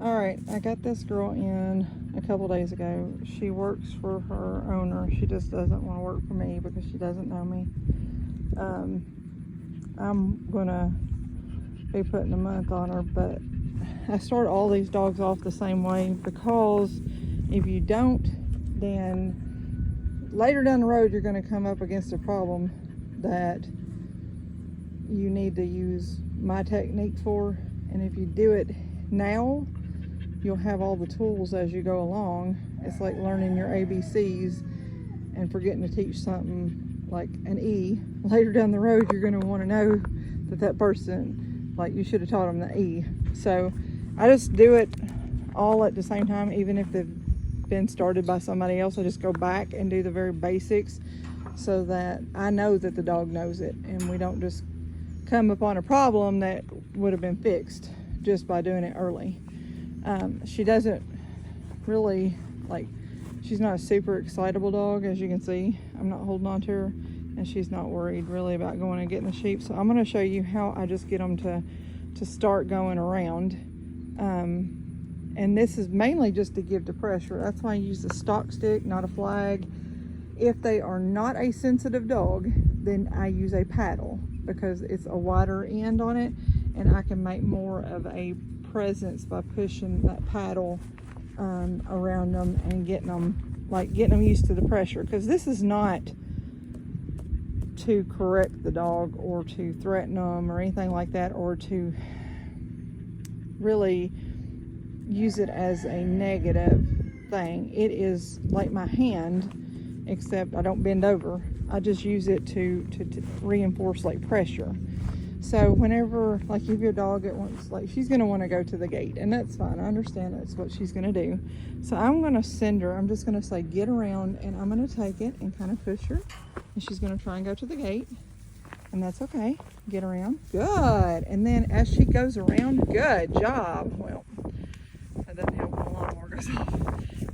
All right, I got this girl in a couple days ago. She works for her owner. She just doesn't want to work for me because she doesn't know me. I'm gonna be putting a month on her, but I start all these dogs off the same way, because if you don't, then later down the road you're going to come up against a problem that you need to use my technique for. And if you do it now, you'll have all the tools as you go along. It's like learning your ABCs and forgetting to teach something like an E. Later down the road, you're going to want to know that person, like, you should have taught them the E. So I just do it all at the same time, even if they've been started by somebody else. I just go back and do the very basics so that I know that the dog knows it, and we don't just come upon a problem that would have been fixed just by doing it early. She doesn't really, like, she's not a super excitable dog, as you can see. I'm not holding on to her, and she's not worried really about going and getting the sheep. So I'm going to show you how I just get them to start going around. And this is mainly just to give the pressure. That's why I use the stock stick, not a flag. If they are not a sensitive dog, then I use a paddle, because it's a wider end on it, and I can make more of a presence by pushing that paddle around them and getting them used to the pressure. Because this is not to correct the dog or to threaten them or anything like that, or to really use it as a negative thing. It is like my hand, except I don't bend over. I just use it to reinforce like pressure. So whenever, like, if your dog at once, like, she's going to want to go to the gate, and that's fine. I understand that's what she's going to do. So I'm going to send her, I'm just going to say get around, and I'm going to take it and kind of push her, and she's going to try and go to the gate, and that's okay. Get around. Good. And then as she goes around, good job. Well, that doesn't help when the lawnmower goes off.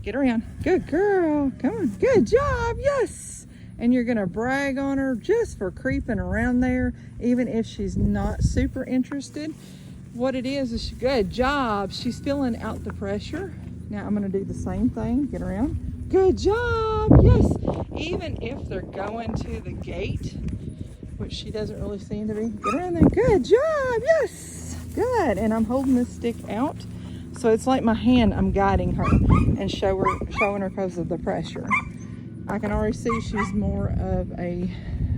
Get around. Good girl. Come on. Good job. Yes. And you're going to brag on her just for creeping around there, even if she's not super interested. What it is good job. She's feeling out the pressure. Now I'm going to do the same thing. Get around. Good job. Yes. Even if they're going to the gate, which she doesn't really seem to be. Get around there. Good job. Yes. Good. And I'm holding this stick out. So it's like my hand, I'm guiding her and showing her because of the pressure. I can already see she's more of a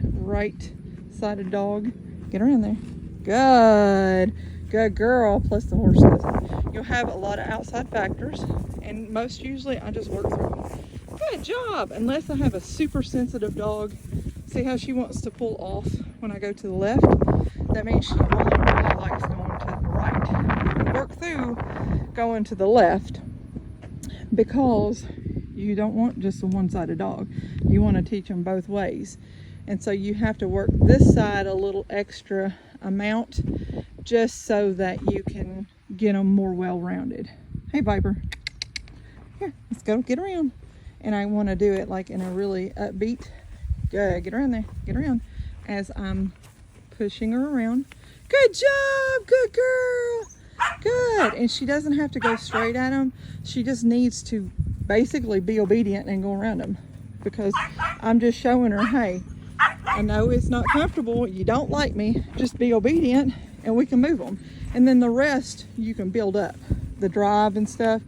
right-sided dog. Get around there. Good. Good girl. Plus the horse doesn't. You'll have a lot of outside factors, and most usually I just work through them. Good job. Unless I have a super sensitive dog. See how she wants to pull off when I go to the left? That means she only really likes going to the right. Work through going to the left, because you don't want just a one-sided dog. You want to teach them both ways. And so you have to work this side a little extra amount just so that you can get them more well-rounded. Hey, Viper. Here, let's go. Get around. And I want to do it like in a really upbeat. Good. Get around there. Get around. As I'm pushing her around. Good job. Good girl. Good. And she doesn't have to go straight at them. She just needs to basically be obedient and go around them, because I'm just showing her, hey, I know it's not comfortable. You don't like me. Just be obedient and we can move them. And then the rest you can build up. The drive and stuff,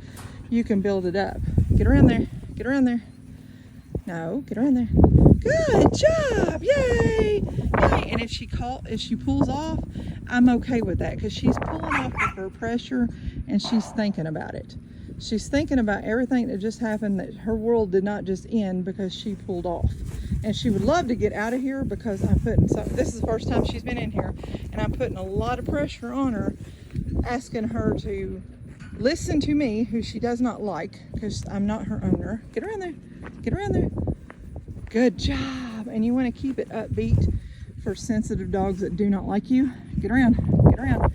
you can build it up. Get around there. Get around there. No, get around there. Good job. Yay. Yay. And if she pulls off, I'm okay with that, because she's pulling off with her pressure and she's thinking about it. She's thinking about everything that just happened, that her world did not just end because she pulled off. And she would love to get out of here, because I'm putting this is the first time she's been in here, and I'm putting a lot of pressure on her, asking her to listen to me, who she does not like, because I'm not her owner. Get around there. Get around there. Good job. And you want to keep it upbeat for sensitive dogs that do not like you. Get around. Get around.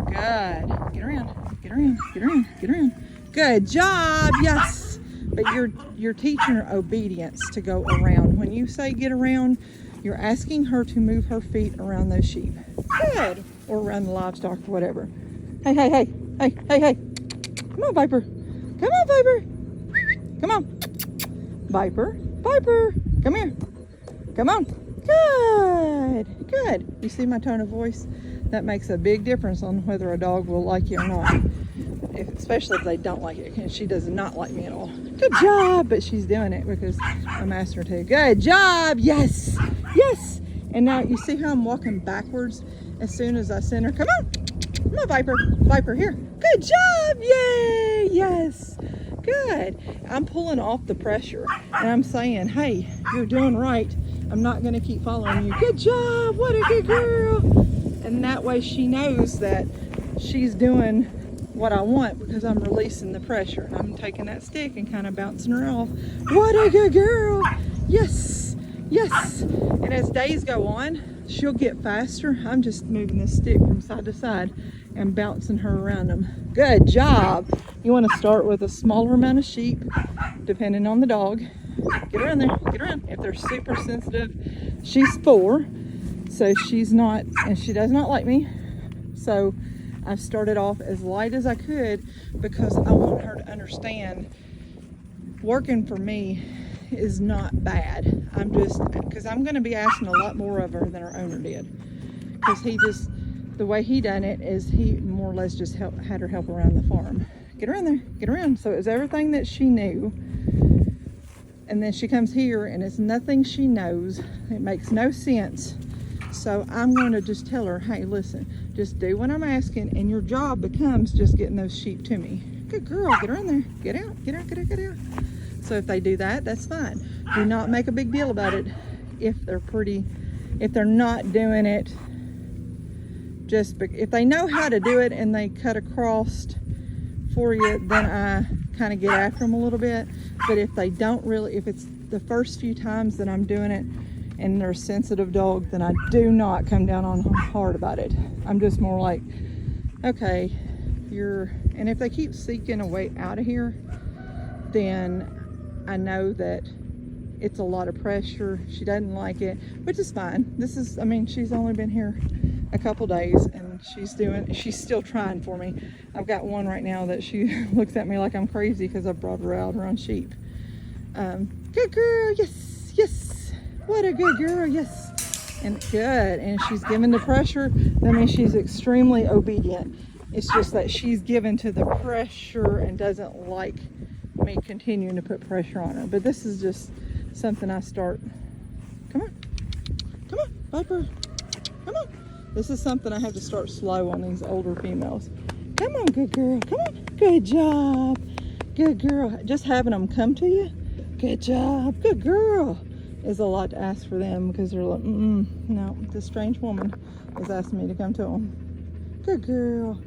Good. Get around. Get around. Get around. Get around. Good job. Yes. But you're teaching her obedience to go around. When you say get around, you're asking her to move her feet around those sheep. Good. Or around the livestock or whatever. Hey, hey, hey. Hey, hey, hey. Come on, Viper. Come on, Viper. Come on. Viper. Viper. Come here. Come on. Good. Good. You see my tone of voice? That makes a big difference on whether a dog will like you or not. Especially if they don't like it. And she does not like me at all. Good job. But she's doing it because I'm asking her to. Good job. Yes. Yes. And now you see how I'm walking backwards as soon as I send her. Come on. Come on, Viper. Viper, here. Good job. Yay. Yes. Good. I'm pulling off the pressure. And I'm saying, hey, you're doing right. I'm not going to keep following you. Good job. What a good girl. And that way she knows that she's doing what I want because I'm releasing the pressure. And I'm taking that stick and kind of bouncing her off. What a good girl. Yes. Yes. And as days go on, she'll get faster. I'm just moving this stick from side to side and bouncing her around them. Good job. You want to start with a smaller amount of sheep, depending on the dog. Get around there. Get around. If they're super sensitive, she's 4. So she's not, and she does not like me. So I've started off as light as I could because I want her to understand working for me is not bad. I'm just, because I'm going to be asking a lot more of her than her owner did. Because he just, the way he done it is he more or less just had her help around the farm. Get around there. Get around. So it was everything that she knew. And then she comes here and it's nothing she knows. It makes no sense. So I'm going to just tell her, hey, listen, just do what I'm asking and your job becomes just getting those sheep to me. Good girl, get around there. Get out, get out, get out, get out. So if they do that, that's fine. Do not make a big deal about it if they're not doing it. If they know how to do it and they cut across for you, then I kind of get after them a little bit. But if they don't really, if it's the first few times that I'm doing it and they're a sensitive dog, then I do not come down on them hard about it. I'm just more like, okay, and if they keep seeking a way out of here, then I know that it's a lot of pressure. She doesn't like it, which is fine. She's only been here a couple days and she's still trying for me. I've got one right now that she looks at me like I'm crazy because I brought her out around sheep. Good girl, yes, yes. What a good girl, yes. And good, and she's given the pressure. That means she's extremely obedient. It's just that she's given to the pressure and doesn't like me continuing to put pressure on her. But this is just something I start. Come on, come on, Viper, come on. This is something I have to start slow on these older females. Come on, good girl, come on. Good job, good girl. Just having them come to you, good job, good girl, is a lot to ask for them because they're like, no, this strange woman is asking me to come to them. Good girl.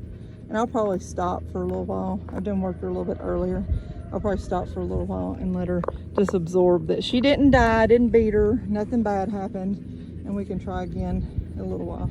And I'll probably stop for a little while. I've done work her a little bit earlier. I'll probably stop for a little while and let her just absorb that she didn't die, didn't beat her, nothing bad happened, and we can try again in a little while.